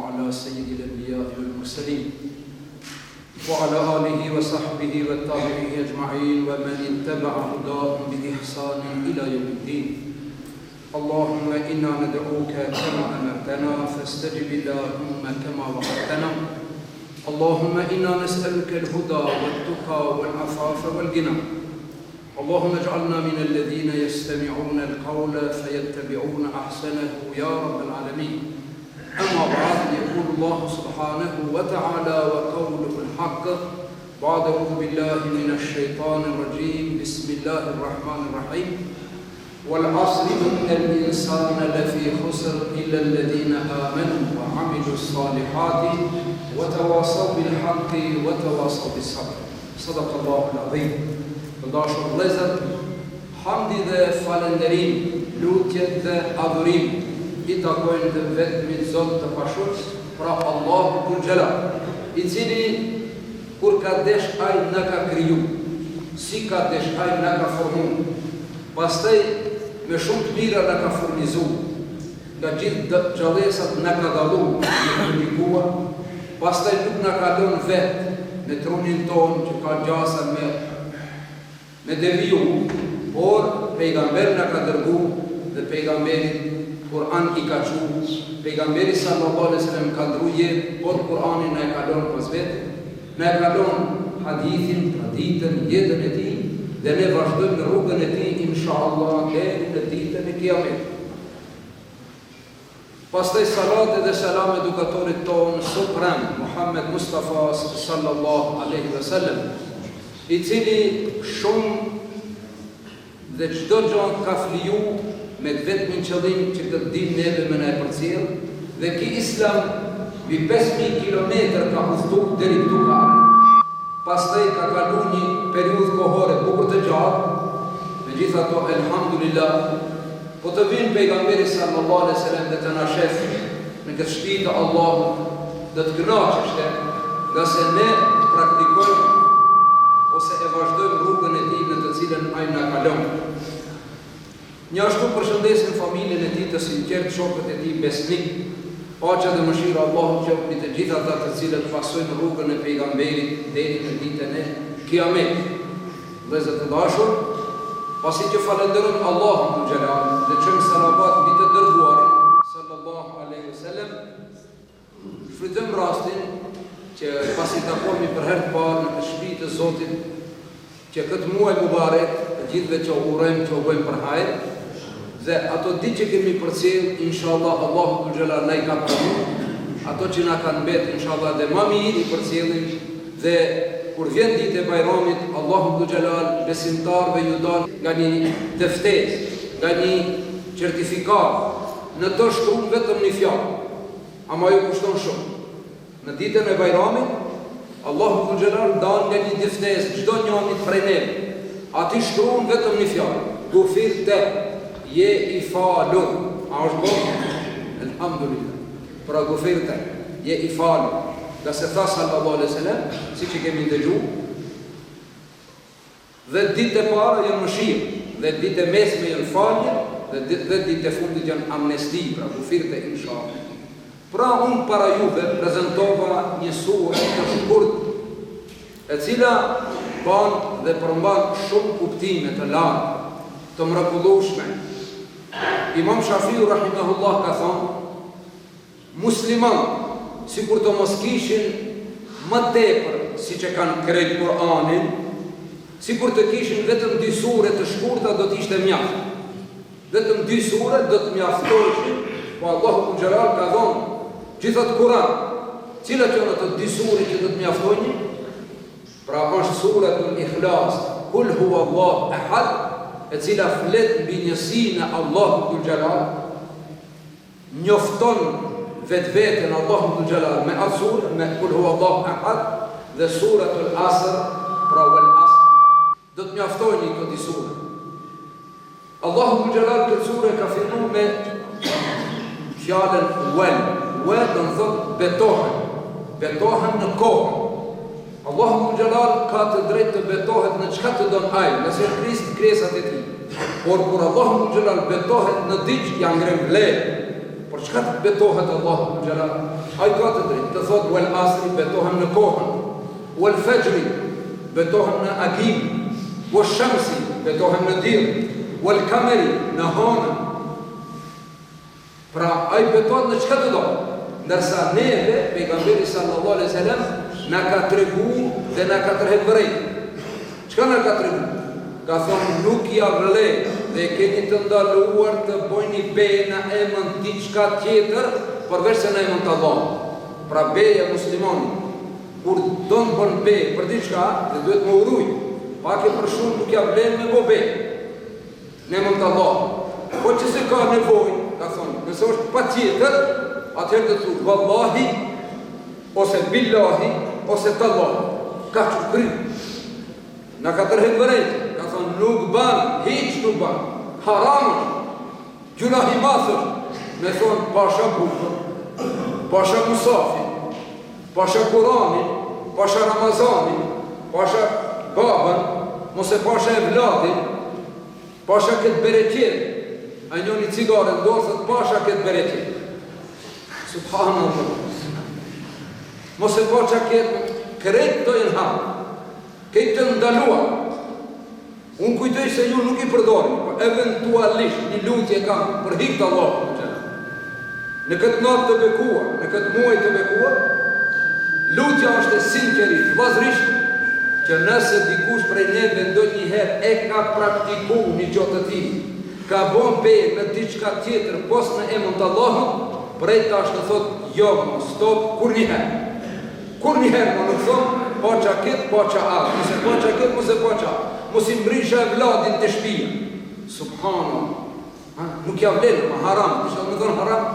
على سيد الأنبياء والمرسلين وعلى آله وصحبه والتابعين أجمعين ومن اتبع هداهم بإحسان إلى يوم الدين. اللهم إنا ندعوك كما أمرتنا فاستجب اللهم كما وعدتنا. اللهم إنا نسألك الهدى والتقى والعفاف والغنى. اللهم اجعلنا من الذين يستمعون القول فيتبعون أحسنه يا رب العالمين. أما بعد، يقول الله سبحانه وتعالى وقوله الحق بعد أعوذ بالله من الشيطان الرجيم بسم الله الرحمن الرحيم والعصر إن الإنسان لفي خسر إلا الذين آمنوا وعملوا الصالحات وتواصوا بالحق وتواصوا بالصبر. صدق الله العظيم. Dashur vëllezër, hamdi dhe falënderim, lutjet dhe adhurim i takojnë të vetmit Zot të pashurës, pra Allahu Dhul Jalal, i cili kur ka desh ai na ka kriju, si ka desh ai na ka formu, pastaj me shumë të mira na ka furnizu, nga gjithë gjallësat na ka dallu, na ka ndikuar, pastaj nuk na ka lënë vetë me trunin tonë që ka gjasa me deviju, por pejgamberi na ka dërgu dhe pejgamberi Kur'an i ka qu, pejgamberi sallallahu alaihi wasallam ka ndruje, por Kur'ani na e ka lënë pas vetë, na e ka lënë hadithin, traditën, jetën e tij dhe ne vazhdojmë në rrugën e tij inshallah deri në ditën e Kiametit. Pastaj salat dhe selam edukatorit ton suprem Muhammed Mustafa sallallahu alaihi wasallam, i cili shumë dhe çdo gjë ka fliju me vetmin qëllim që të dimë neve me na e përcjell, dhe ki Islam mbi 5000 kilometër ka udhëtuar deri këtu ka ardhur. Pastaj ka kaluar një periudhë kohore bukur të gjatë, megjithatë elhamdulillah, po të vinë pejgamberi sallallahu alaihi wasallam dhe të na shef në këtë shtëpi të Allahut, dhe të kënaqeshte nga se ne praktikojmë ose e vazhdojmë rrugën e tij në të cilën ai na ka lënë. Një ashtu përshëndesim familjen e tij të sinqert, shokët e tij besnik, paqja dhe mëshira e Allahut qoftë mbi të gjithë ata të cilët pasojnë rrugën e pejgamberit deri në ditën e Kiametit. Vëllezër të dashur, pasi që falenderojmë Allahun Dhul Jalal dhe çojmë salavat mbi të dërguarin sallallahu alaihi wasallam, shfrytëzojmë rastin që pasi takohemi për herë të parë në shtëpinë të Zotit, që këtë muaj mubarek të gjithëve që urojmë që u bëjmë për hajër, dhe ato ditë që kemi përcjell, inshallah Allahu Dhul Jalal na i ka pranuar, ato që na kanë mbetë inshallah dhe më mirë i përcjellim, dhe kur vjen ditë e Bajramit, Allahu Dhul Jalal besimtarëve ju dal nga një deftesë, nga një certifikat, në të shkruan vetëm një fjalë, ama ju kushton shumë. Në ditën e Bajramit, Allahu Dhul Jalal dan nga një deftesë çdo njëri prej neve, aty shkruan vetëm një fjalë, gufirte, je i falur. A është bërë? Elhamdulillah. Pra gufirte, je i falur. Nga se tha sallallahu alaihi wasallam, si që kemi dëgjuar, dhe ditë e para janë mëshirë, dhe ditë e mesme janë falje, dhe ditë e fundit janë amnesti, pra gufirte inshallah. Pra unë para juve prezentova një surë të shkurt, e cila ban dhe përmban shumë kuptime të lartë, të mrekullueshme. Imam Shafiu rahimahullah ka thonë, musliman, sikur të mos kishin më tepër si që kanë krejt Kur'anin, sikur të kishin vetëm 2 sure të shkurta do t'ishte mjaft. Vetëm 2 sure do të mjaftoheshin, po Allahu Dhul Jalal ka thonë, gjithat Kur'an, cilat janë ato 2 sure që do të mjaftojnë? Pra është suratul Ikhlas, Kul huwa Allahu ahad, e cila flet mbi njësinë e Allahut Dhul Jalal, njofton vetveten Allahu Dhul Jalal me atë surë, me Kul huwa Allahu ahad, dhe suratul Asr, pra wal Asr. Do të mjaftojnë këto 2 sure. Allahu Dhul Jalal këtë sure ka filluar me fjalën wal. Wal do të thotë betohen. Betohen në kohë. Allahu Dhul Jalal ka të drejtë të betohet në çka të don ai, nëse kresat e tij. Por kur Allahu Dhul Jalal betohet në diç, ja ngren vlerë. Por çka të betohet Allahu Dhul Jalal? ai ka të drejtë të thotë wal asri, betohem në kohën, wal fajri, betohem në agim, wal shamsi, betohem në diell, wal kameri, në hanën. Pra ai betohet në çka të do. Ndërsa neve, pejgamberi sallallahu alaihi wasallam na ka tregu dhe na ka tërhequr vërejt. Çka na ka tregu? Ka thonë nuk ja vle dhe keni të ndaluar të bojni beje në emën diçka tjetër përveç se në emën të Allahut. Pra beja muslimani kur do të bën beje për diçka dhe duhet më uruj. Pak e për shumë nuk ja vlen me bo beje në emën të Allahut. Po që se ka nevojë, ka thonë, nëse është patjetër, atëherë të thutë vallahi ose billahi ose tallahi. Ka që kry. Na ka tërhequr vërejt. Nuk ban, hiç nuk ban, haram është, gjunah i madh është, me thonë pasha bukën, pasha musafin, pasha Kur'anin, pasha Ramazanin, pasha babën, mos e pasha evladin, pasha këtë bereqet, a njoni cigare do thot pasha këtë bereqet. Subhanallah. Mos e pasha këtë krejt të jenë hamë, këtë të ndaluar. Unë kujtoj se ju nuk i përdori, po eventualisht një lutje kam për hik të Allahut. Në këtë natë të bekuar, në këtë muaj të bekuar, lutja është e sinqerisht, vllazërisht, që nëse dikush prej neve ndonjëherë e ka praktikuar një gjë të tillë, ka bën beje në diçka tjetër pos në emën të Allahut, prej tash të thotë jo, stop kurrëherë. Kurrëherë më nuk thon, po çaket, po çaat, nëse po çaket, mos e po çaat. Mos i mbrisha e vladin të shtëpia. Subhanallah. Nuk ja vlen, ma haram. Kështu më thon haram,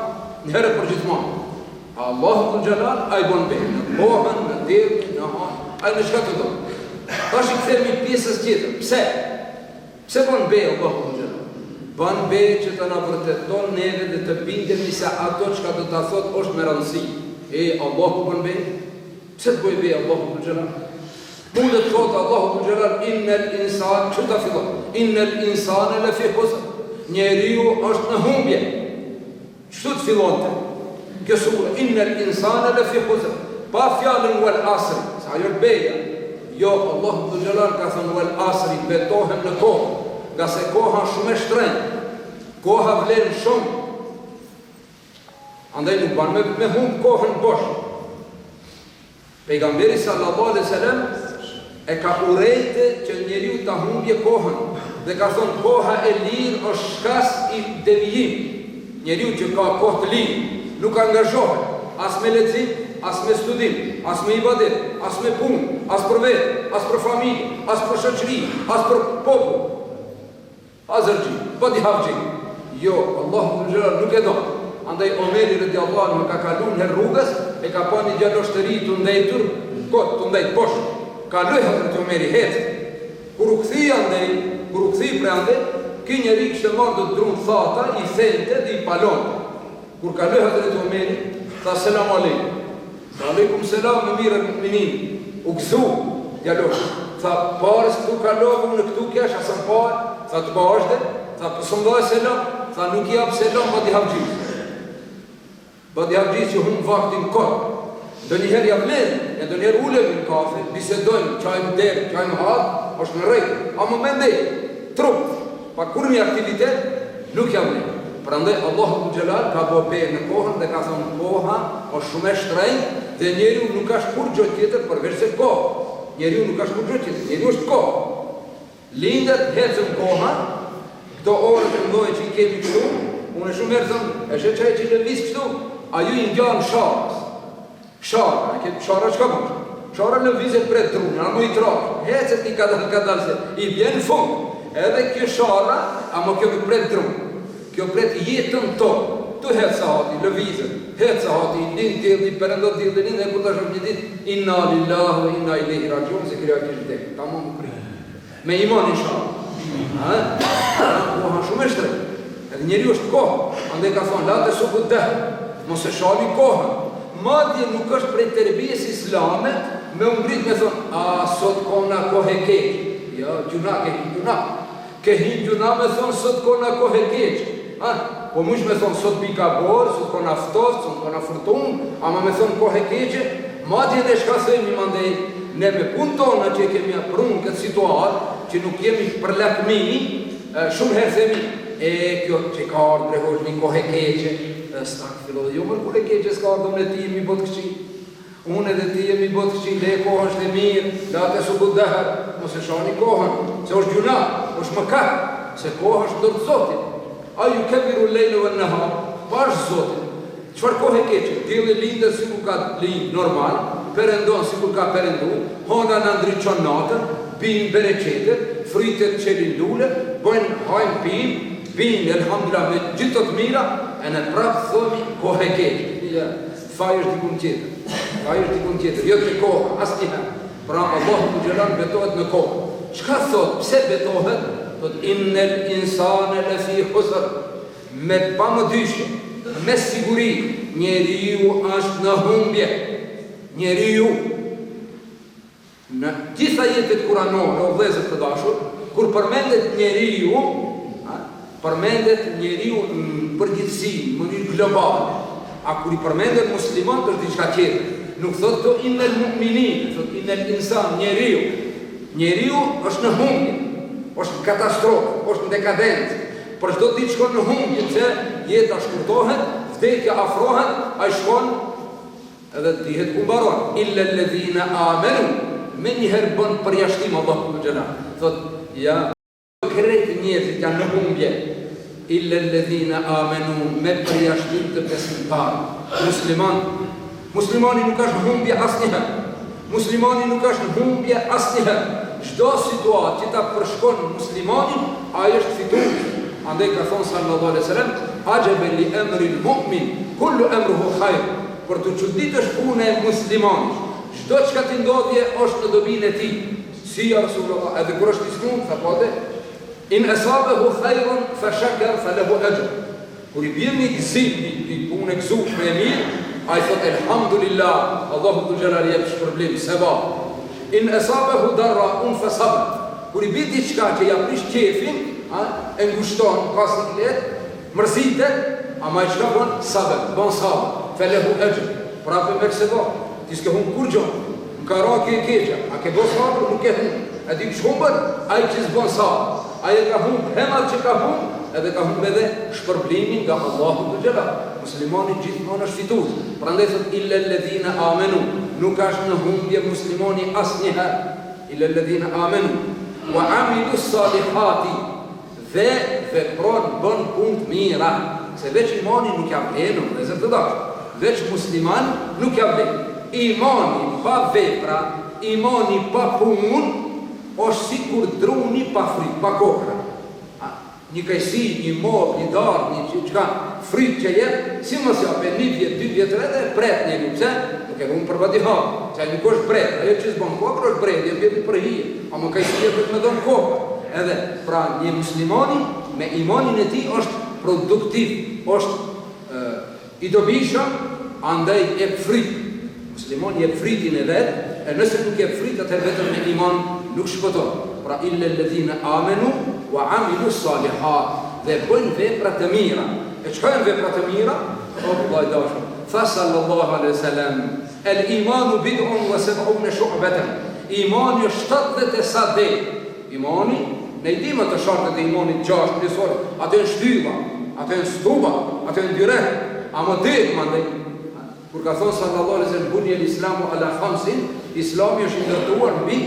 një herë për gjithmonë. Allahu Dhul Jalal ai bën beje në kohën, në diellin, në hanë, ai në çka të do. Tash i kthehemi pjesës tjetër. Pse? Pse bën beje Allahu Dhul Jalal? Bën beje që të na vërteton neve dhe të bindemi se ato çka do ta thotë është me rëndësi. Allahu bën beje? Pse të bëj beje Allahu Dhul Jalal? Mundet të thotë Allahu Dhul Jalal innal insan, që ta fillon? Innal insana lafi khusr. Njeriu është në humbje. Çu të fillonte? Kjo sura innal insana lafi khusr. Pa fjalën wal asri, sa ajo beja. Jo, Allahu Dhul Jalal ka thënë wal asri, betohem në kohë, nga se koha shumë e shtrenjtë. Koha vlen shumë. Andaj nuk ban me humb kohën bosh. Pejgamberi sallallahu alaihi wasallam e ka urejtë që njeriu ta humbje kohën dhe ka thonë koha e lirë është shkas i devijim. Njeriu që ka kohë të lirë nuk angazhohet as me lexim, as me studim, as me ibadet, as me punë, as për vetë, as për familje, as për shoqëri, as për popull. Azërgji, pa di havgji. Jo, Allahu Dhul Jalal nuk e do. Andaj Omeri radiallahu anhu ka kaluar në rrugës, e ka pa një gjaloshtëri të ndejtur, kot të ndejt poshtë. Kaloi Hazreti Omeri hecë. Kur u kthyi andej, kur u kthyi prej andej, ky njeri kishte marrë do të drum thata, i thente dhe i palonte. Kur kaloi Hazreti Omeri, tha selam aleikum. Aleikum selam, me mirë mu'minin. U gëzu djalosh. Tha parës këtu kalova në këtu kesh asën parë, tha të bashkë, tha pësëm dhe selam, tha nuk i jap selam badi havgjis. Badi havgjis që hum vaktin kot. Do njëherë javlen, e do njëherë ulemi në kafe, bisedojnë, qajmë derë, qajmë hadë, është në rejtë. A më mendej, trup, pa kur një aktivitet, nuk javlen. Prandaj Allahu Dhul Jalal ka bo beje në kohën dhe ka thonë koha është shumë e shtrenjtë dhe njeriu nuk ka kur gjë tjetër përveç se kohë. Njeriu nuk ka kur gjë tjetër, njeriu është kohë. Lindet hecën koha, këto orët e mdojë që i kemi kështu, unë e shumë herëzëm, e shë që i lëviz kështu, a ju i ngjanë sharës. Shara, shara që ka bërë? Shara lëvizet për e trunë, a mu i trakë, hecët i kadal se, i vjenë fund, edhe kjo shara, a mu kjo për e trunë, kjo për e jetën tonë, tu hecë hati, lëvizet, hecë hati, din tjildi, përëndot tjildi, din dhe kur të shumë një dit, inna lillahu, inna ilaihi rajiun, se kërja kështë dhe, ta mu më kërë, me iman i shara, koha shumë e shtrejtë, edhe njeri është kohë, ande ka thonë, late su këtë dehë, mos e shali kohën. Madje nuk është prej terbijes islame me umbrit me thonë, a sot kona kohë e keqë. Ja, gjuna, ke hin gjuna me thonë, sot kona kohë e keqë. po mush me thonë sot pika borë, sot kona ftoft, sot kona furtun, ama me thonë kohë e keqe, madje dhe shka themi mandej, ne me punë tona që kemi aprunë këtë situatë, që nuk jemi për lakmi, shumë herë themi, kjo që ka ardhë drehosh një kohë e keqe, stak filo dhe jo mërë kohë e keqe s'ka ardhë, unë e ti jemi botë këqi, unë edhe ti jemi botë këqi, dhe kohë është e mirë, dhe atë su budehër, mos e shani kohën, se është gjuna, është mëkat, se kohë është dërë Zotit. A ju kebiru lejnë vë nëha, pash Zotit. Qëfar kohë e keqe? Dili lindë si ku ka lindë normal, perendon si ku ka perendu, hona në ndryqon natën, binë bereqetet, fritet qelin lule, bojnë hajnë binë, elhamdulillah me gjithë të mira, e në prapë thëmi kohë e keqe. Faj është dikun tjetër, jo të kohë, asë një herë. Pra Allahu të gjelan betohet në kohë. Qka thot, pse betohet? Thot, innel insane le fi husër, me pa më dyshë, me siguri, njeriu është në humbje. Njeriu, në gjitha jetet kuranore, o vlezër të dashur, kur përmendet njeriu në përgjithsi, në mënyrë globale, a kur i përmendet muslimat është diçka tjetër. Nuk thot të innel mu'minin, thot innel insan, njeriu. Njeriu është në humbje, është në katastrofë, është në dekadencë. Për çdo ditë shkon në humbje, se jeta shkurtohet, vdekja afrohet, ai shkon edhe dihet ku mbaron. Illa alladhina amanu, me njëherë bën përjashtim Allahu të xhelal. Thot, ja, krejt njerëzit janë në humbje. Illa alladhina amanu, me përjashtim të besimtarë. Muslimani nuk është në humbje asnjëherë. Muslimani nuk është në humbje asnjëherë. Çdo situatë që ta përshkon muslimanin, ai është fitues. Andaj ka thonë sallallahu alaihi wasallam, ajaben li amri al-mu'min, kullu amruhu khair. Për të çuditësh puna e muslimanit, çdo çka të ndodhje është në dobinë e tij. Si ja Rasulullah, edhe kur është i smut, tha po atë, in asabahu khairun fa shakar falahu ajr. Kur i bën një gëzim, një punë gëzuar me mirë, ai thot elhamdulillah, Allahu të xhelal jep shpërblim, sevap. In asabahu darra fa sabr. Kur i bën diçka që ja prish qefin, e ngushton, ka siklet, mërzitet, ama i qka bon sabër, bon sabër, felehu ajr, prape me këse bo, ti s'ke hun kur gjonë, në ka ra ke keqa, a ke bo sabër, nuk ke hun, e di kështë humbër, a i që s'bon sabër, a i ka hun, hemat që ka hun, edhe ka hun edhe shpërblimin nga Allahu të xhelal. Muslimani gjithmonë është fitus, pra ndaj thot, illa alladhina amenu, nuk është në humbje muslimani asnjëherë, illa alladhina amenu, wa amilu salihati, dhe vepron bën punë të mira, se veç imani nuk ja vlen, dhe zë të dashur, veç musliman nuk ja vlen. Imani pa vepra, imani pa punë, është sikur druni pa frik, pa kokra. Një kajsi, një mor, një darë, një qka frik që jep, si mos jape 1 vjet, 2 vjet edhe pret një një pse, nuk e unë për vatihat, që nuk është bret, ajo që s'bon kokra është bret, jem vjetit për hije, a më kajsi jepet me dhënë kokra. Edhe, pra një muslimani me imanin e ti është produktiv, është i dobishëm, andaj e frit. Muslimani e fritin e vetë, e nëse nuk e frit atë vetëm me iman nuk shpëton. Pra illa alladhina amenu wa amilu salihat, dhe bëjnë vepra të mira. E çka janë vepra të mira? Allah i dashur. Tha sallallahu alaihi wasallam, el imanu bid'un wa 70 shu'batan. Imani është 70 dhe. Imani, ne i dimë të shartet e imanit 6 njësor, atë në shtylla, atë në stuba, atë në dyret, a më dhejtë më ndaj. Kur ka thonë sallallahu alaihi wasallam, bunje l'islamu ala khamsin, islami është ndërtuar mbi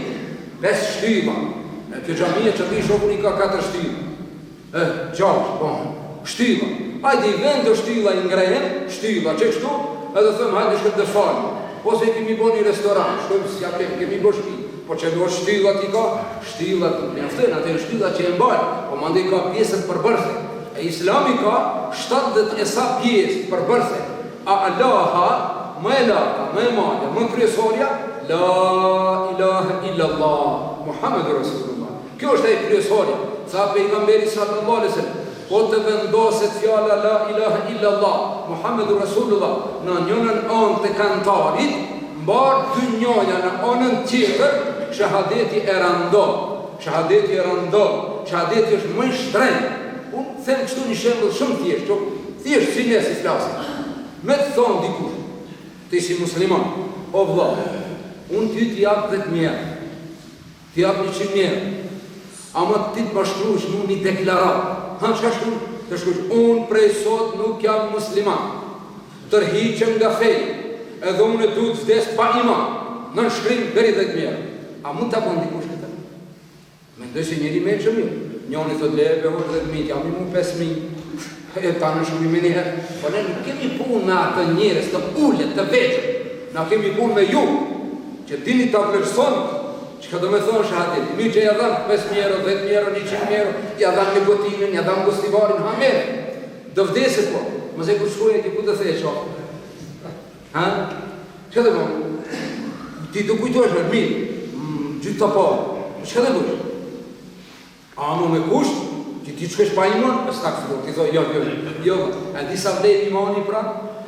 5 shtylla. Kjo gjamije që ti shokun i ka 4 shtylla. 6, shtylla. Hajde i vendë shtylla i ngrejen, shtylla që kështu, edhe thëmë hajde shkët dhe falë. Ose i kemi bo një restoran, shkojmë si apem, kemi bo shpi. Po që do shtyllat i ka, shtyllat të mjaftën, atë në shtyllat që e mbalë, po mande i ka pjesët për bërse. E islami ka 70 e sa pjesë për bërse. A Allaha, më e lata, më e malja, më kryesorja, la ilaha illallah, Muhammedur Rasulullah. Kjo është e kryesorja. Tha pejgamberi sallallahu alaihi wasallam, po të vendoset fjala la ilaha illallah, Muhammedur Rasulullah, në njënën anë të kantarit, mbarë dy njoja në anën tjetër, shahadeti e randon. Shahadeti e randon. Shahadeti është më shtrenjtë. unë them kështu një shembull shumë thjesht si ne si flasim. Me të thonë dikush, ti si musliman, o vëlla, unë ty t'i jap 10.000, t'i jap 100.000, ama ti të bashkruash mu një deklarat. Çka shkruaj? Të shkruaj, unë prej sot nuk jam musliman, tërhiqem nga feja, edhe unë duhet të vdes pa iman, në shkrim deri 10.000. A mund ta bën dikush këtë? Mendoj se njëri me që mirë. Njoni thot lebe, 10.000, jam i mu 5.000, e ta në shumë i herë. Po ne nuk kemi punë me atë njerëz të ullet, të veçën. Na kemi punë me ju, që dini ta vlerësoni. Çka do me thonë shahadet? Mi që ja dhamë 5.000 euro, 10.000 euro, 100.000 euro, ja dhamë një gotinën, ja dhamë gostivarin, hamere. Do vdeset po. Mëse kur shkoj ti ku të thej qofë? Ha? Çka do bëjmë? Ti do kujtohesh me mirë, gjithë të parë. Çka do bëjmë? A mu me kusht, që ti shkesh pa iman, e s'ka këfëdo, ti thoi, jo, e disa vlerë imani pra,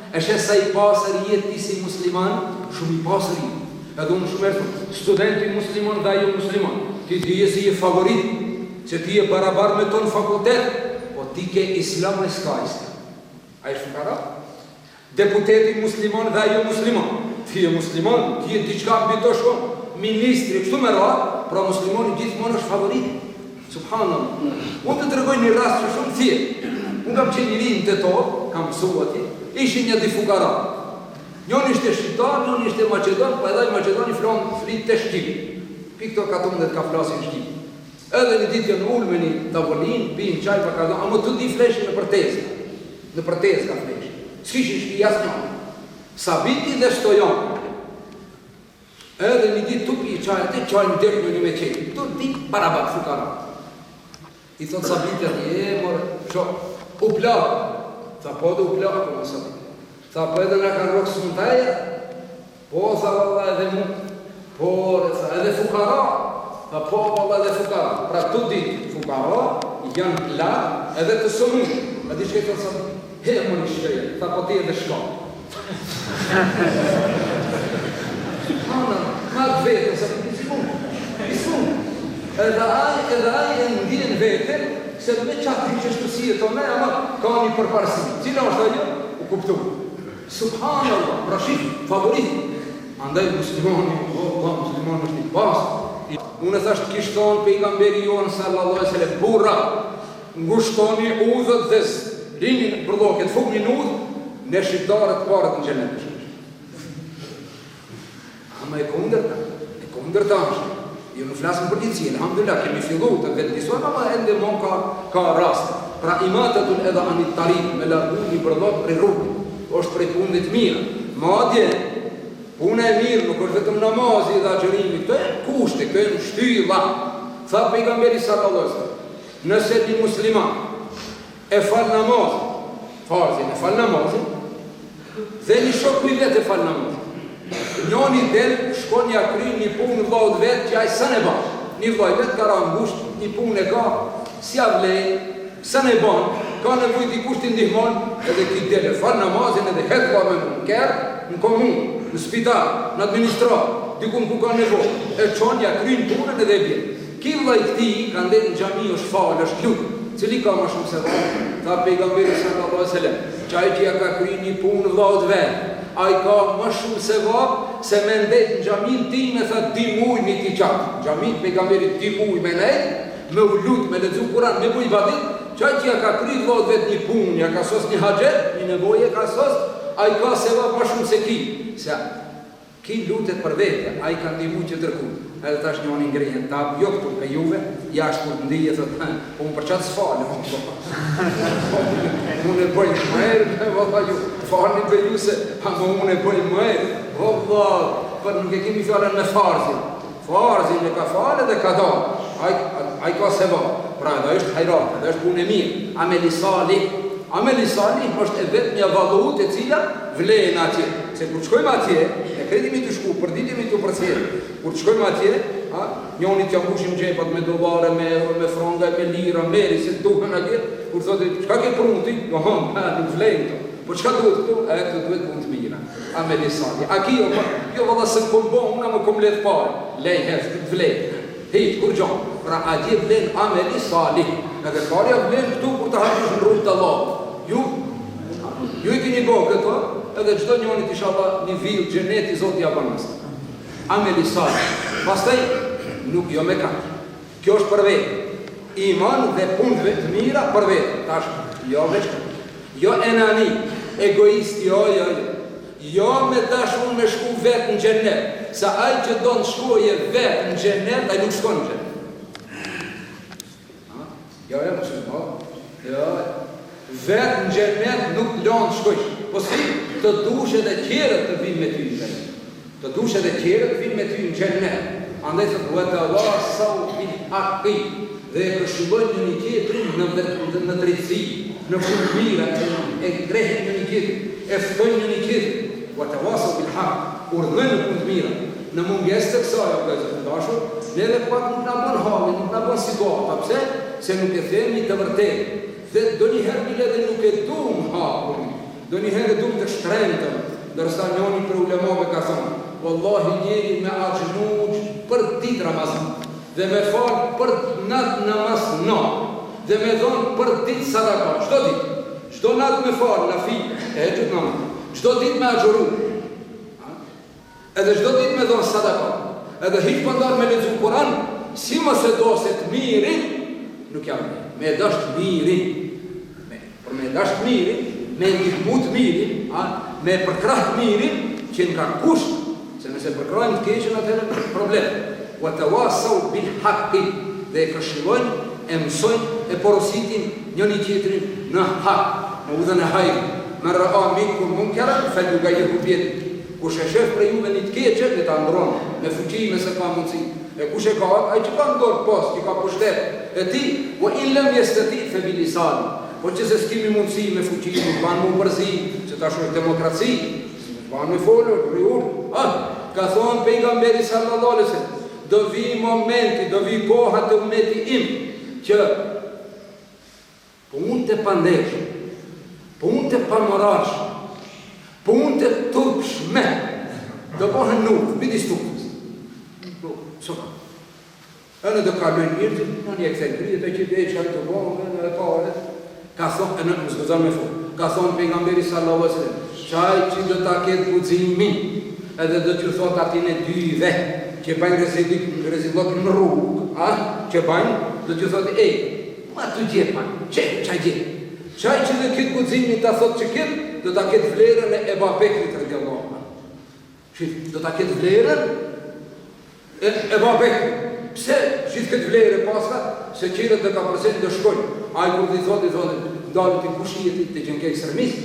e shes sa i pasër jetë ti si musliman, shumë i pasër jetë. Edhe unë shumë e thëmë, studenti musliman dhe jo musliman, ti je si je favorit, që ti je barabar me tonë fakultet, po ti ke islam e s'ka islam. A i shukara? Deputeti musliman dhe jo musliman, ti je musliman, ti je diqka mbito shumë, ministri, kështu me ra, pra muslimani gjithmonë është favorit. Subhanallah. Unë të tregoj një rast që shumë thjesht. Unë kam qenë njëri në Tetor, kam mësuar atje, ishin një difugara. Njëri ishte shqiptar, njëri ishte maqedon, po edhe i maqedoni flit të shqip. Pikë këto katundet ka flasin shqip. Edhe një ditë janë ulë me një tavolin, pinë qaj pa kazon, ama të di fleshin në përtezë. Në përtezë ka fleshin. S'kishin shpi jasë një. Sabiti dhe Stojan. Edhe një ditë tupi i qajnë, te qajnë dërë në një me qenë. Të di barabat fukara. I thotë Sabiti ati, morë, u plakë. Tha po dhe u plakë, po më Sabiti. Tha po edhe nga kanë rokë së mëntaja, po tha valla edhe mu, po edhe fukara, tha po valla edhe fukara. Pra të ditë, fukara janë plakë edhe të sëmu. A di shkej thotë Sabiti, he më një shkej, tha po ti edhe shka. Hana, ma të vetën, Sabiti, i smunë. Edhe aj e ndjen vetën, se me qatë që shtësie të ne, ama ka një përparësi. Cila është ajo? U kuptu. Subhanallah, pra shifë, favorit. Andaj muslimani, muslimani është një pasë. Unë e thashtë kishtë thonë pejgamberi jonë sallallahu alaihi wasallam, burra, ngushtoni udhët dhe rinjën përdoket, fuknin udhë, në shqiptarët parët në gjenet. Ama e kundër ta është. Jo në flasën për dici, alhamdulillah, kemi fillu të vendisojnë, ama ende mon ka rast. Pra imatetun edhe anit tarim, me largu një bërlot për rrugë, është prej punët mirë. Madje, punë e mirë, nuk është vetëm namazi dhe agjerimi, këto e kushte, këto e në shtylla. Tha pejgamberi sallallahu alaihi wasallam, nëse një musliman e fal namazin, farzin e fal namazin, dhe një shok një vetë e fal namazin. Njoni del, shkon një akry një punë vllaut vetë që ajë së ne banë. Një vllaj vetë ka ra ngusht, një punë e ka, si avlej, së ne banë, ka nevojë dikush t'i ndihmon, edhe ki dele, fal namazin edhe hetë ka me në kërë, në komunë, në spital, në administrat, dikun ku ka nevojë, e qon një akry në punën edhe e bjenë. Ki vllaj këti, ka ndetë në gjami, është falë, është lutë, cili ka ma shumë se valë, tha pejgamberi sallallahu alaihi wasallam, qaj që ja ka kry një punë vllaut vetë, a i ka më shumë se vabë, se me ndetë në gjamin ti me thë di muj një ti qatë. Gjamin pejgamberit di muj me nejtë, me u lutë, me ledzu kuran, me buj badit, qaj që ja ka kry vllaut vetë një punë, ja ka sos një haqet, një nevoje ka sos, a i ka se vabë më shumë se ki. Se ki lutet për vete, a i ka një muj që tërkut. Edhe tash njoni ngrejen tabë, jo këtu pe juve, jashtë kur të ndije, thëtë, po më për qatë s'fale, unë e bëjnë mëherë, valla ju, falni për ju se, unë e bëjnë mëherë, valla, për nuk e kemi fjallën me farzin. Farzin e ka falë dhe ka dalë, a i ka se valë, pra edhe është hajratë, edhe është punë e mirë, ameli salih është e vetë një valut e cila vlejnë atje. Se kur qkojmë atje, e kredimi të shku, përditimi të përcjerë. Kur qkojmë atje, njoni t'ja mbushim gjepat me dolare, me franga, me lira, meri, se duhen atje, kur thotë, qka ke prunë ti? Nuk vlejnë të. Po qka duhet këtu? Këtu duhet punë të mira. Ameli salih. A ki jo valla se kom bo, una më kom ledh parë. Lej, hefë, të vlejnë. Hiç, kur gjon. Pra atje vlen ameli salih. Në kërkarja vlen këtu kur të hapësh në rrugë të Allahut. Ju I keni bërë këto, edhe çdo njëri inshallah një vill xheneti Zoti ja bën mëse. Ameli salih. Pastaj nuk jo me kaq. Kjo është për vetë. Iman dhe punëve të mira për vetë. Tash, jo veç. Jo enani, egoist, jo. Jo me dashur me shku vetë në xhenet. Sa ai që do të shkojë vetë në xhenet, ai nuk shkon në xhenet. Jo, jo. Vetë në xhenet nuk lën të shkojë. Po si të dush edhe tjerët të vinë me ty në xhenet. Të dush edhe tjerët të vinë me ty në xhenet. Andaj të duhet të wasau bil haqqi dhe këshillojnë një tjetrin në drejtësi, në punë të mira, e grehin një tjetrin, e ftojnë një tjetrin. Wa tawasau bil haqq, urdhënë në punë të mira. Në mungesë të kësaj, vëllezër të dashur, ne edhe pak nuk na bën halli, nuk na bën situata. Pse? Se nuk e themi të vërtetë. Dhe donjëherë bile dhe nuk e duam hapun. Donjëherë duam të shtrenjtëm, ndërsa njëri për ulemave ka thënë, wallahi njeri me axhnuj për ditë Ramazan, dhe me fal për natë namaz dhe me dhon për ditë sadaka. Çdo ditë, çdo natë me fal nafi, e çdo natë. Çdo ditë me axhuru. Edhe çdo ditë me dhon sadaka. Edhe hiç pandar me lexu Kur'an, si mos e do se të mirin, nuk jam me dash të mirin. Por me dash të mirin, me ndihmu të mirin, me përkrah të mirin, që në ka kusht, se nëse përkrajnë të keqen atëherë problem. Wa tawasau bil haqqi, dhe e këshillojnë, e mësojnë, e porositin njëri tjetrin në hak, në udhën e hajrit. Men ra'a minkum munkaran falyughayyirhu bi yadihi. Kush e shef për juve një të keqe, le ta ndron me fuqi, me sa ka mundsi. E kush e ka, ai që ka në dorë post, që ka pushtet. E ti, wa in lam yastati fa bi lisani. Po që se s'kemi mundsi me fuqi, nuk ban më përzi, se tash është demokraci, ban me folur, riur. Ka thonë pejgamberi sallallahu alaihi wasallam, do vi momenti, do vi koha të ummeti im, që punë të pandesh, punë të pamoralsh, punë të turpshme, do bëhen nuk, bidis tukës. Soka. E në do kalojnë njërë, në një eksentri, të që dhe që të bëhen, në e pare, ka thonë, e në më zgëzan me fund, ka thonë pejgamberi sallallahu alaihi wasallam, qaj që do ta ketë guximin, edhe do t'ju thot atin e dyve, që bajnë rezidlok në rrugë, që bajnë, do t'ju thot, ma të gjepa, qaj gjepa. Qaj që dhe këtë guximin ta thot që këtë, do ta ketë vlerën e Ebu Bekrit radhiyallahu anhu. Do ta ketë vlerën e Ebu Bekrit. Pse gjithë këtë vlerë e paska, se qire të ka përsen dhe shkojnë. Ai kur t'i thotë, dalë t'i kushije t'i qenë ke ekstremist,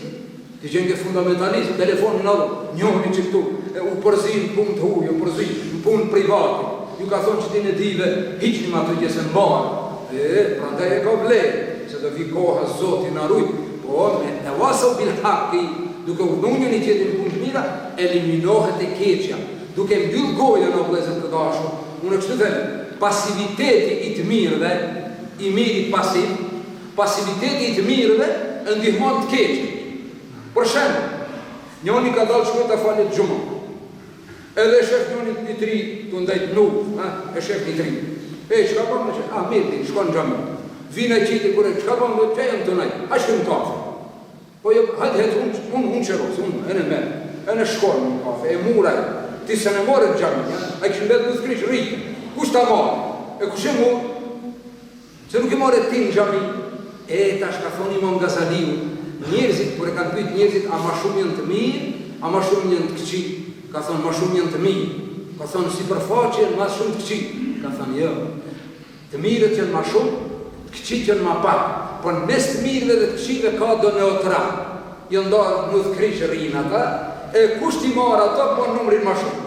t'i qenë ke fundamentalist, telefonin në allo, njohëni që këtu, u përzin në punë të huj, u përzin në punë privati. Ju ka thonë që ti në dive, hiqni ma të gjesë në barë. Pra ndaj e ka vlerë, se do vi koha Zoti na ruaj. Po, me tawasau bil haqqi, duke urdhëruar një tjetrin punë të mira, eliminohet e keqja. Duke mbyll gojën o vëllezër të dashur. Unë kështu them, pasiviteti I të mirëve, I mirit pasiv, pasiviteti I të mirëve ndihmon të keqen. Për shembull, njëri ka dalë shkoj ta falet xhumë. Edhe shef njëri një tri të ndajt nuk, e shef një tri. Çka bën më? Mirë, shkon në xhami. Vina qiti kure, qka bën do të qajëm të najtë, a shkëm kafe. Po jo, hajtë unë qëros, unë e në merë, e në shkojmë në kafe, e muraj, ti se në morë të gjami, a i këshën betë në skrish rritë, kush ta marë, e kush e murë, se nuk e marë ti në gjami, ta shka thoni Imam Gazaliu, njerëzit, kure kanë pyjtë njerëzit, a ma shumë janë të mirë, a ma shumë janë të këqi, ka thonë ma shumë janë të mirë, ka thonë si përfaqe ma shumë të këqi, ka thonë jo, të mirët janë ma shumë, këqit janë ma pak, por në mes të mirëve dhe të këqive ka do neotra. Jënë ndarë në të krishë rinë ata, e kush t'i marë ato, po në numrin ma shumë.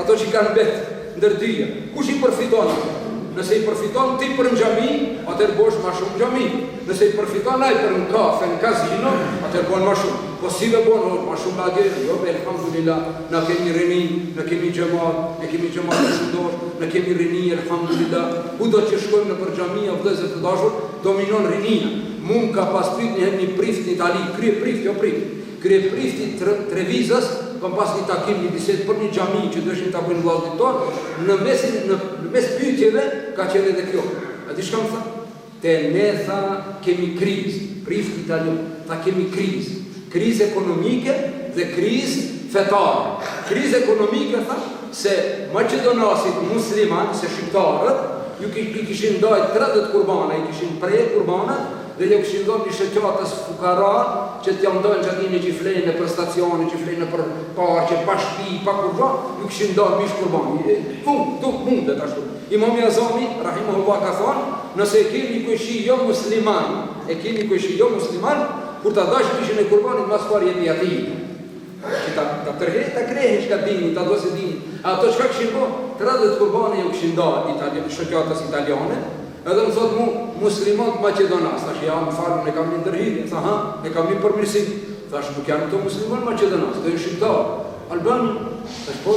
Ato që kanë betë ndërdyja, kush I përfiton ato? Nëse I përfiton ti për në gjami, atër bosh ma shumë gjami. Nëse I përfiton ai për në kafe, në kazino, atër bon ma shumë. Po si dhe bon, ma shumë la djerë, jo, elhamdulillah, na kemi rini, na kemi gjemat, ne kemi gjemat në shundosh, na kemi rini, elhamdulillah. Ku do që shkojmë në për gjamia, vëllezër të dashur, dominon rinia. Mund ka pas pyet një prift në Itali, krye prift, jo prift. Krye prifti Trevizës, kam pas një takim, një bisedë për një xhami që dëshin ta bëjnë vllazërit tonë, në mes pyetje neve ka qenë edhe kjo. A di shka më tha? Te ne tha kemi krizë, prift italian, tha kemi krizë. Krizë ekonomike dhe krizë fetare. Krizë ekonomike tha se Maqedonasit musliman, se shqiptarët, ju kishin dajt 30 kurbana, i kishin prej kurbanat, dhe ju kishin dojnë një shëqatës fukara, që t'jam dojnë që atini që i flejnë për stacioni, që i flejnë për parqe, pa shpi, pa kurban, ju kishin dojnë mish kurbani. Mund dhe t'ashtu. Imam Azami, rahimahullah, ka thonë, nëse e keni këshi jo musliman, kur ta dash mishin e kurbanit, mas par jemi ati. Ta krehe shka dini, ta do se dini. Ato shka këshin bo, 30 kurbane ju këshin da shëqatës italiane, edhe më thot mu muslimat Maqedonas, thash ja më falë, ne kam një ndërhidhje, tha ha, ne kam një përmirësim, thash nuk janë këto muslimat Maqedonas, të e shqiptar, Albani, thash po,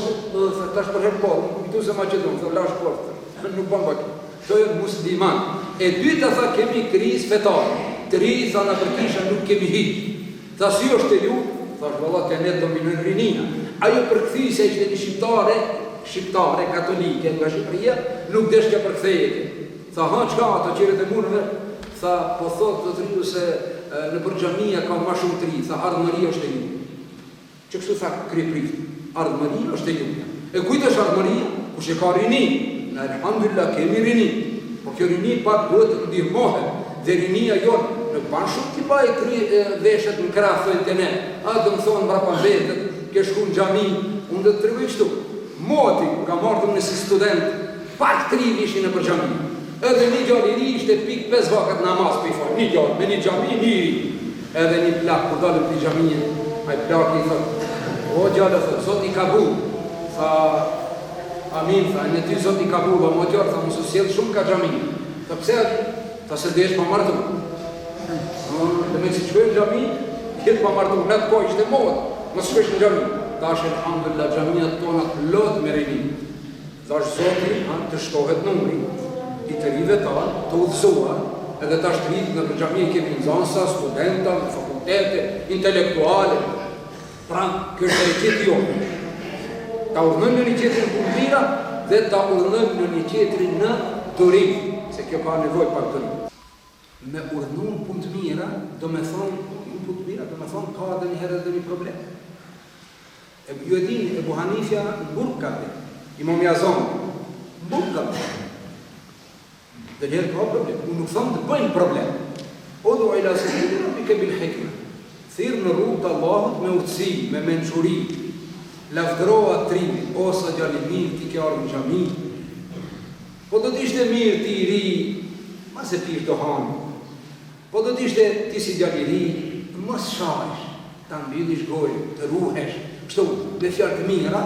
thash për herë porë, nuk këtu se Maqedon, thash lash porë, nuk ban baki, to e musliman. E dyta tha kemi krizë fetarë, tri tha në përkisha nuk kemi hiqë, tha si është e ju, thash valla të ne dominën rinia, ajo përkëthi se ishte një shqiptare katolike nga Shqipëria, nuk deshke përkëthejete. Tha, ha, qka ato qire të mundëve? Tha, po thot të riju se në përgjamia ka ma shumë tri, tha, ardhëmëria është e ju. Që kështu tha kriprift, ardhëmëria është e ju. E kujtë është ardhëmëria? Kush e ka rini? Në alhamdulillah, kemi rini. Po kjo rini pak duhet të ndihmohet. Dhe rinia jonë, në banë shumë t'i baj veshet në krah, thojnë të ne. A dhe më thonë mrapa vetët, ke shku në gjami, unë dhe të tërgoj kështu. Moti, ka marrë në si student, pak tri vishin në përgjami. Edhe një gjallë i ri ishte pik 5 vakat namaz për i falë, një gjallë, me një gjami, një ri. Edhe një plak, kur dalëm për i gjamië, a i plak i thot, o gjallë, thot, zot i kabul. Tha, amin, tha, në ty zot i kabul, ba më gjallë, tha, mësë sjellë shumë ka gjamië. Tha, pse ati? Tha, se desh pa martu. Dhe me që qëve në gjami, jetë pa martu, në të ko ishte modë, mësë shpesh në gjami. Ta është alhamdulillah gjamiat tonat lot me rini. Ta është zoti, të shtohet numri, i të rive ta, të udhëzuar, edhe ta është rritë në përgjami kemi nëzansa, studenta, fakultete, intelektuale. Pra, kjo është e qëtë jo. Ta urnëm në një qëtëri në punë dhe ta urnëm në një qëtëri në turim, se kjo ka nevoj për turim. Me urnëm punë të mira, do me thonë, ka dhe një herë dhe një problem. Ju e dini, Ebu Hanifja në burg ka dhe, Imam Azami, në burg ka dhe. Dhe njerë ka problem, unë nuk thonë të bëjnë problem. Odu ila se të në pike bil hekme. Thirë në rrugë të Allahut me urtësi, me menquri, lafdroa trimi, osa gjali mirë, ti ke arë në gjami. Po do t'ishte mirë ti i ri, ma se ti ishte hanë. Po do t'ishte ti si gjali ri, mos shajsh, ta mbilish gojë, të ruhesh, kështu, dhe fjallë të mira,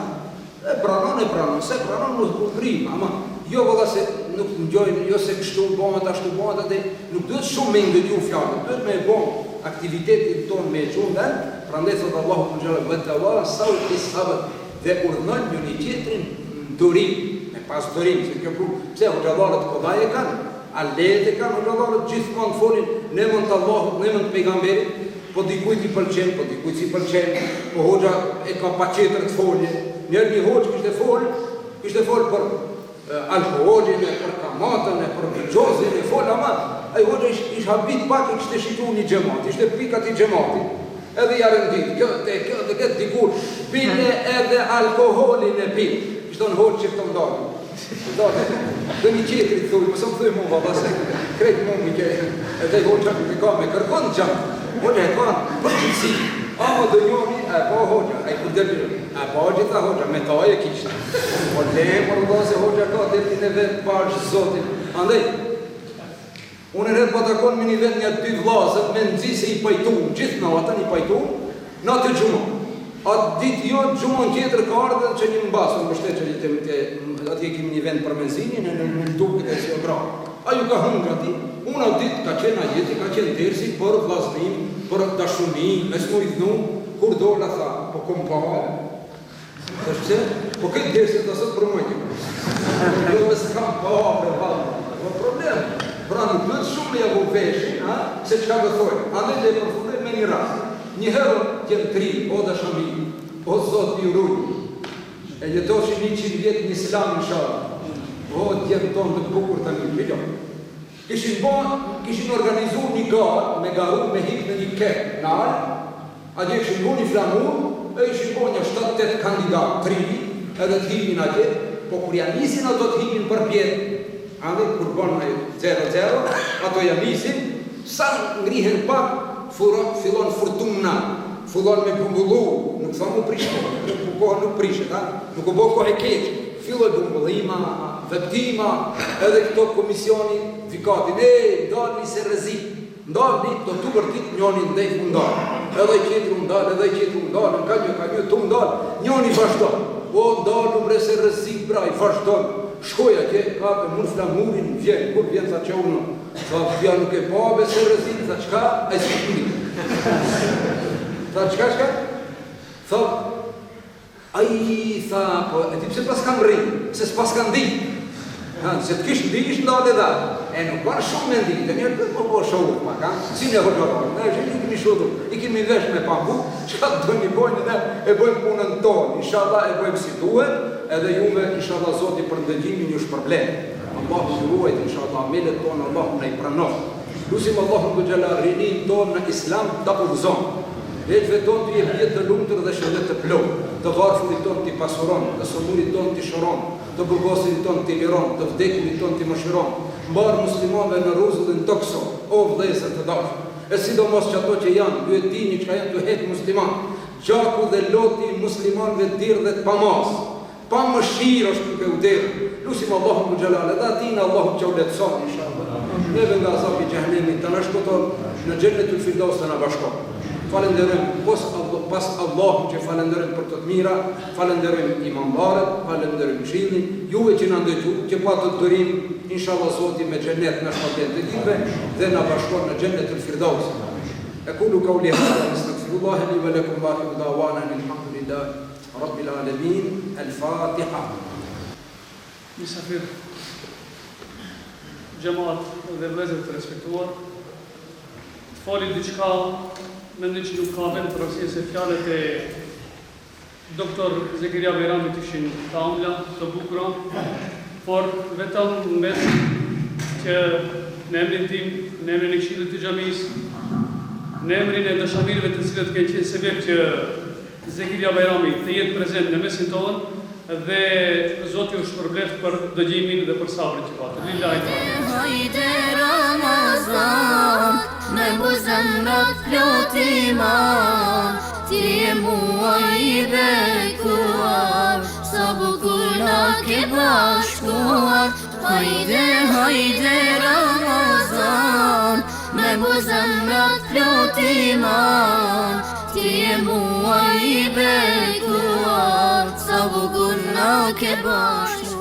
e pranon, se pranon nuk përgrim, ama jo vëlla se nuk të njojnë, jo se kështu bëhet, ashtu bëhet, dhe nuk duhet shumë me ngëtju fjallë, duhet me bon aktivitetit tonë me gjundën, prandaj thot Allahu të gjallë, vëtë Allah, sa u të sabët, dhe urnën një tjetrin në durim, me pas durim, se kjo pru, pse hoxhallarët kodaje kanë, a lete kanë, hoxhallarët gjithmonë folin, ne mund të Allahut, ne mund të pejgamberit, po dikujt i pëlqen, po dikujt si pëlqen, po hoxha e ka pa qetër të folje. Njerë një hoxh kishte fol për alkoholin, për kamatën, për gjozin, e fol, ama ai hoxha ish habit pak i kishte shitu një xhamat, ishte pikat i xhamatit. Edhe ja rendit, kjo dhe këtë dikur, pile edhe alkoholin e pil. Kishte në hoxh që këto mdojnë. Dhe një qetëri të thuj, mësë më thuj mu, baba, se krejt mu mi ke, edhe i hoxha këtë ka me kërkon të gjamë. Hoxha e ka përgjithsi, ama dhe njoni, e pa hoxha, e ku dërbi, e pa gjitha hoxha, me ta e kishtë. Po le, por nga se hoxha ka dërbi në vetë pashë zotin. Andaj, unë e rrët pa takon me një vetë një dy vlazët, me nëzi se i pajtum, gjithë në atën i pajtum, në të gjumon. Atë ditë jo, gjumon tjetër ka ardhe që një mbasë, në bështet që atje kemi një vend për menzinin, në dukët e si o gra. A ju ka hëngë ati, unë atë ditë ka qenë a jeti, ka qenë dersi për vllaznim, për dashuni, me s'mu i dhnu, kur dola tha, po kom pare, dhe shpse, po këtë dersi të asët për mëjtë. Jo me s'kam pare, po problem. Pra nuk dhëtë shumë me javu veshin, se që ka gëthojnë. Andaj dhe e përfundoj me një rast. Një herë tjenë tri, o dashami, o zot i rujnë. E jetoshin 100 vjetë një islam në shalë. O, djemë tonë të bukur të një video. Kishin organizu një garë, me garu, me hikë në një kepë në alë, atje kishin bu një flamur, e ishin bu një 7-8 kandidat, 3, edhe të hipin atje, po kur janë nisin, ato të hipin për pjetë. Ande, kur bon me 0-0, ato janë nisin, sa ngrihen pak, fillon furtuna, fillon me bumbullu, nuk tha mu prishtë, nuk prishet, nuk u bo kohë e keqë. Filloj bumbullima, veptima, edhe këto komisioni, vikatin, ndalni se rëzi, ndalni, do të vërtit njoni ndej fundal, edhe qetru ndal, ka një të ndal, njoni vazhdon, o ndalu bre se rëzi, bra, i vazhdon, shkoj atje, ka për mund flamurin, vjen, kur vjen, tha që unë, tha vja nuk e pabe se rëzi, tha qka, e si këni, tha qka, tha, aji, tha, po, e ti pëse pas kam rrinë, se s'pas kam di. Se të kishë ndi, ishë ndalë edhe. E nuk parë shumë me ndi, të njerë të më po shohur pak, si në hërgjororë. Ne i kemi shodhur, i kemi vesh me pambu, që ka të një bojnë, ne e bojnë punën tonë. Inshallah e bojnë si duhet, edhe juve, inshallah, Zoti për ndëgjimin ju shpërblen. Allahu ju ruajt, inshallah, amelet tonë, Allahu në i pranoh. Lusim Allahu në gjela rinin tonë në Islam të apëvzonë. Veçve tonë të jep jetë të lumëtër dhe shëndet të plohë, të varfurit tonë t'i pasuron, të somurit tonë t'i shëron, të burgosit tonë t'i liron, të vdekurit tonë t'i mëshiron, mbarë muslimanve në ruzë dhe në tokso, o vdhezër të dashë. E sidomos që ato që janë, ju e dini që ka janë të hetë musliman, gjaku dhe loti muslimanve dirë dhe t'pamas, pa mëshirë është nuk e uderë. Lusim Allahu më gjelale, dhe atina Allahu që u letëson, inshallah. Neve nga azabi gjahnemit të nashkoton, në gjennetul firdaus të në bashkon. Falenderojmë pas Allahum që falenderojmë për të të mira, falenderojmë imambarët, falenderojmë këshillin, juve që në ndëgju, që pa të dërim, inshallah Zoti me xhennet në shpatjen të ditëve dhe na bashkon në xhennetul firdaus. Aqulu qawli hadha astaghfirullah li wa lakum wa akhiru da'wana alhamdulillahi rabbil alamin. Al-Fatiha. Misafir, xhamat dhe vëllezër të respektuar, të foli diçka mendoj që nuk ka vend për arsye se fjalët e doktor Zekiria Bajramit ishin të ëmbla, të bukura, por vetëm mbet që në emrin tim, në emrin e Këshillit të Xhamisë, në emrin e dashamirëve të cilët kanë qenë sebeb që Zekiria Bajrami të jetë prezent në mesin tonë dhe Zoti u shpërbleft për dëgjimin dhe për sabrin që patë. Hajde Ramazan, me buzemrat plotima, ti e muaj i bekuar, sa bukur na ke bashkuar. Hajde Ramazan, me buzemrat plotima, ti e muaj i bekuar, sa bukur na ke bashkuar.